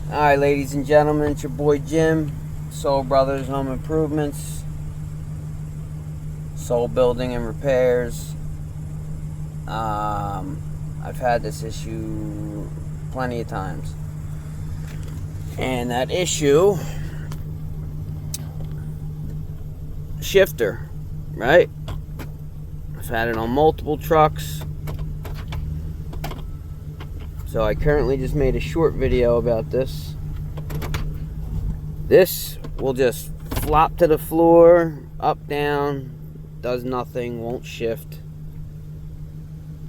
Alright, ladies and gentlemen, it's your boy Jim, Soul Brothers Home Improvements, Soul Building and Repairs. I've had this issue plenty of times. And that issue, shifter, right? I've had it on multiple trucks. So I currently just made a short video about this. This will just flop to the floor, up, down, does nothing, won't shift.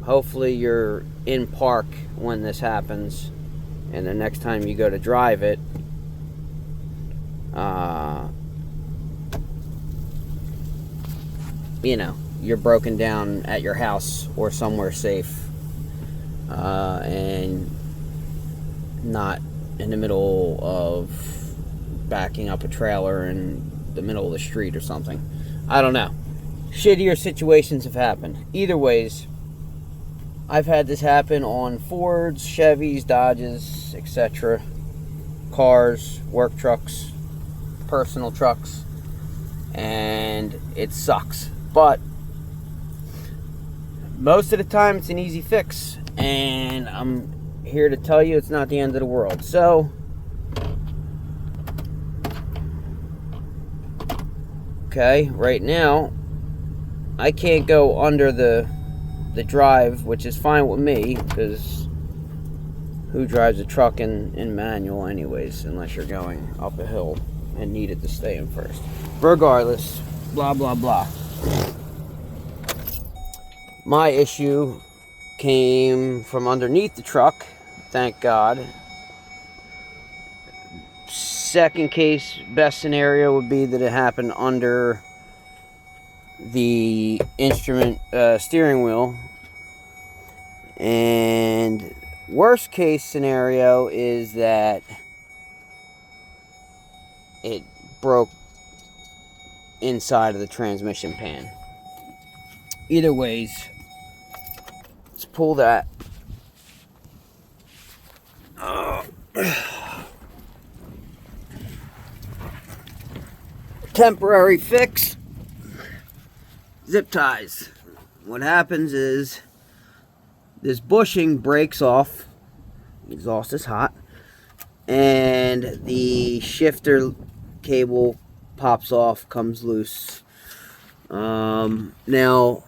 Hopefully you're in park when this happens, and the next time you go to drive it, you're broken down at your house or somewhere safe. And not in the middle of backing up a trailer in the middle of the street or something. I don't know. Shittier situations have happened. Either ways, I've had this happen on Fords, Chevys, Dodges, etc. Cars, work trucks, personal trucks, and it sucks. But most of the time it's an easy fix. And I'm here to tell you it's not the end of the world. So, okay, right now, I can't go under the drive, which is fine with me, because who drives a truck in manual anyways, unless you're going up a hill and need it to stay in first. Regardless, blah, blah, blah. My issue came from underneath the truck, thank God. Second case, best scenario would be that it happened under the instrument steering wheel. And worst case scenario is that it broke inside of the transmission pan. Either ways, let's pull that. Temporary fix. Zip ties. What happens is this bushing breaks off. Exhaust is hot. And the shifter cable pops off, comes loose. Now,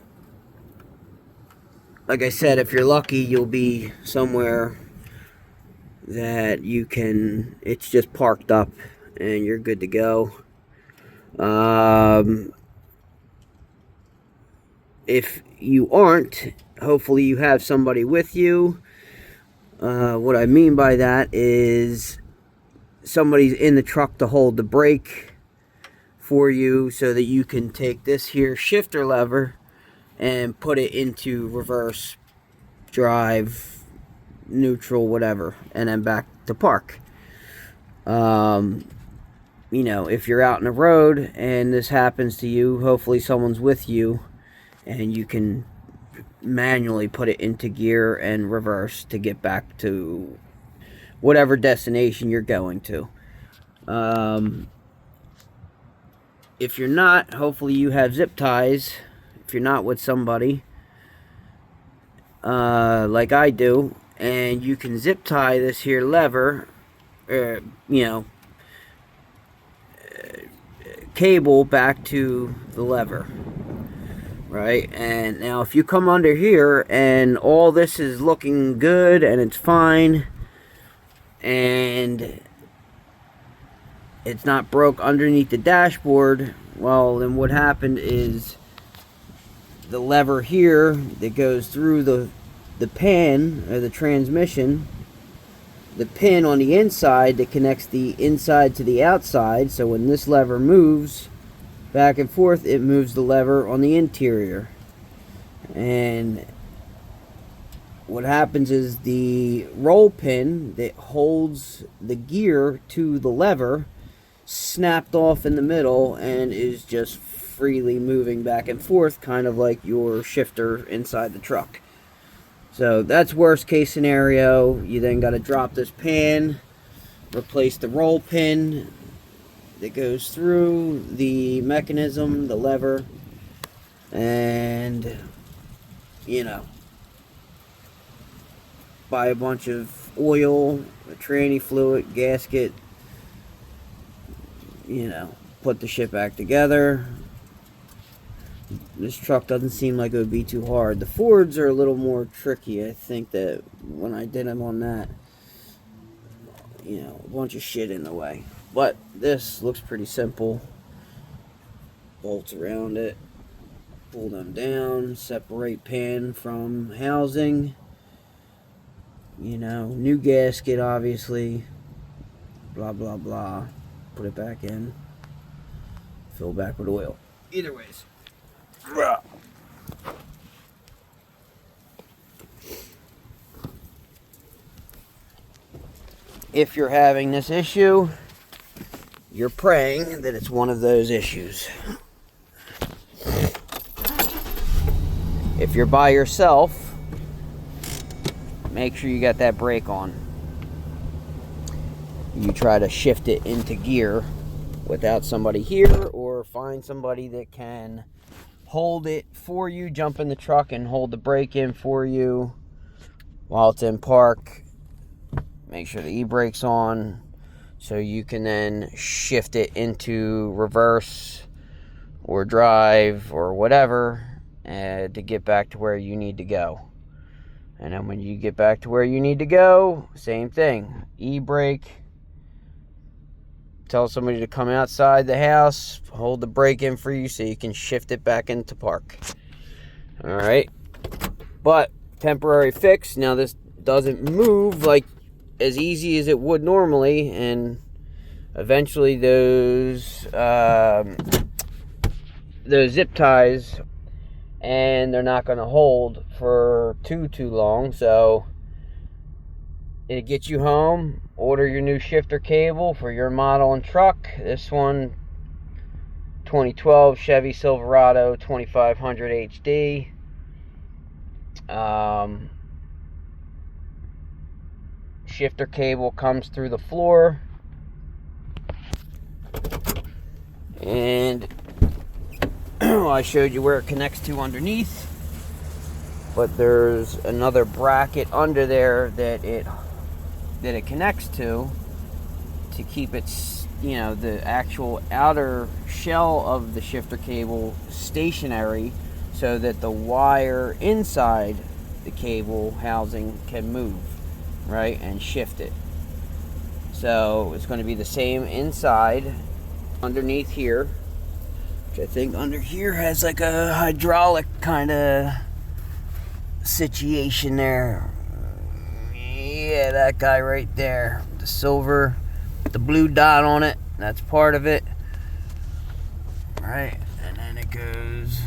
like I said, if you're lucky, you'll be somewhere that you can, it's just parked up and you're good to go. If you aren't, hopefully you have somebody with you. What I mean by that is somebody's in the truck to hold the brake for you so that you can take this here shifter lever and put it into reverse, drive, neutral, whatever, and then back to park. If you're out in the road and this happens to you, hopefully someone's with you and you can manually put it into gear and reverse to get back to whatever destination you're going to. If you're not, hopefully you have zip ties. If you're not with somebody, like I do, and you can zip tie this here lever, cable back to the lever, right? And now if you come under here and all this is looking good and it's fine and it's not broke underneath the dashboard, well, then what happened is the lever here that goes through the pan or the transmission, the pin on the inside that connects the inside to the outside, so when this lever moves back and forth, it moves the lever on the interior. And what happens is the roll pin that holds the gear to the lever snapped off in the middle and is just freely moving back and forth, kind of like your shifter inside the truck. So that's worst case scenario. You then got to drop this pan replace the roll pin that goes through the mechanism, the lever, and, you know, buy a bunch of oil, a tranny fluid, gasket, you know, put the shit back together. This truck doesn't seem like it would be too hard. The Fords are a little more tricky. I think that when I did them on that, you know, a bunch of shit in the way. But this looks pretty simple. Bolts around it, pull them down, separate pan from housing. You know, new gasket, obviously. Blah, blah, blah. Put it back in. Fill back with oil. Either ways. If you're having this issue, you're praying that it's one of those issues. If you're by yourself, make sure you got that brake on. You try to shift it into gear without somebody here, or find somebody that can hold it for you, jump in the truck and hold the brake in for you while it's in park. Make sure the e-brake's on so you can then shift it into reverse or drive or whatever to get back to where you need to go. And then when you get back to where you need to go, same thing. E-brake. Tell somebody to come outside the house, hold the brake in for you so you can shift it back into park. Alright. But, temporary fix. Now this doesn't move like as easy as it would normally, and eventually those zip ties, and they're not going to hold for too long. So it gets you home. Order your new shifter cable for your model and truck. This one, 2012 Chevy Silverado 2500 HD. Shifter cable comes through the floor, and I showed you where it connects to underneath, but there's another bracket under there that it connects to keep it, you know, the actual outer shell of the shifter cable stationary, so that the wire inside the cable housing can move, right, and shift it. So it's going to be the same inside, underneath here, which I think under here has like a hydraulic kind of situation there. Yeah, that guy right there, the silver, the blue dot on it, that's part of it. Right, and then it goes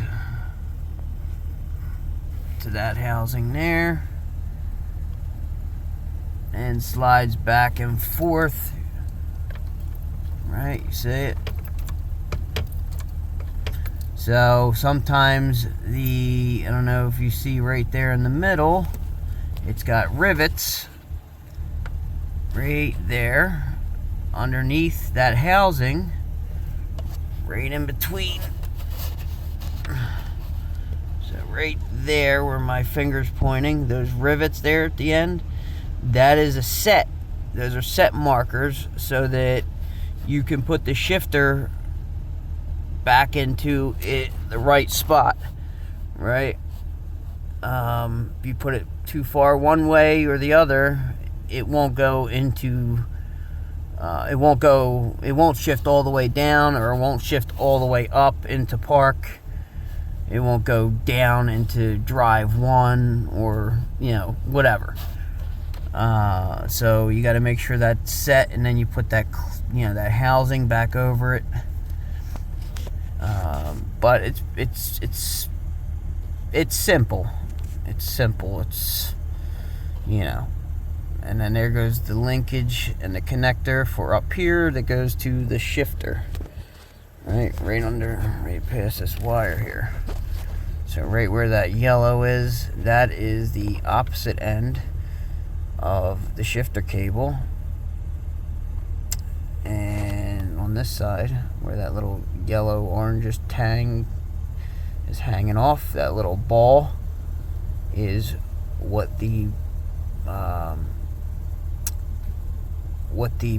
to that housing there and slides back and forth. Right, you see it? So sometimes I don't know if you see right there in the middle, it's got rivets right there underneath that housing, right in between. So right there where my finger's pointing, those rivets there at the end, that is a set. Those are set markers so that you can put the shifter back into the right spot, right? If you put it too far one way or the other, it won't go into it won't shift all the way down, or it won't shift all the way up into park. It won't go down into drive one, or, you know, whatever. So you got to make sure that's set, and then you put that, you know, that housing back over it. But it's simple. It's simple. It's, you know. And then there goes the linkage and the connector for up here that goes to the shifter. Right past this wire here. So right where that yellow is, that is the opposite end of the shifter cable. on this side where that little yellow orange tang is hanging off. That little ball is what the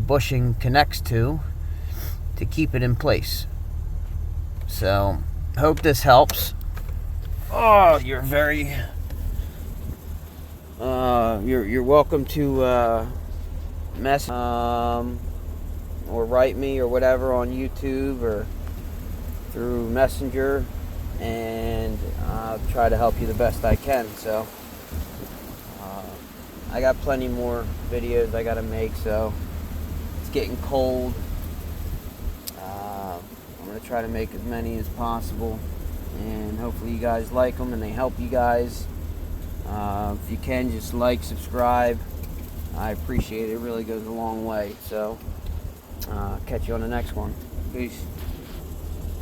bushing connects to keep it in place. So hope this helps. Oh, you're very you're welcome to mess or write me or whatever on YouTube or through Messenger, and I'll try to help you the best I can. So I got plenty more videos I gotta make, so it's getting cold. I'm gonna try to make as many as possible, and hopefully you guys like them and they help you guys. If you can, just like, subscribe. I appreciate it. It really goes a long way. So catch you on the next one. Peace.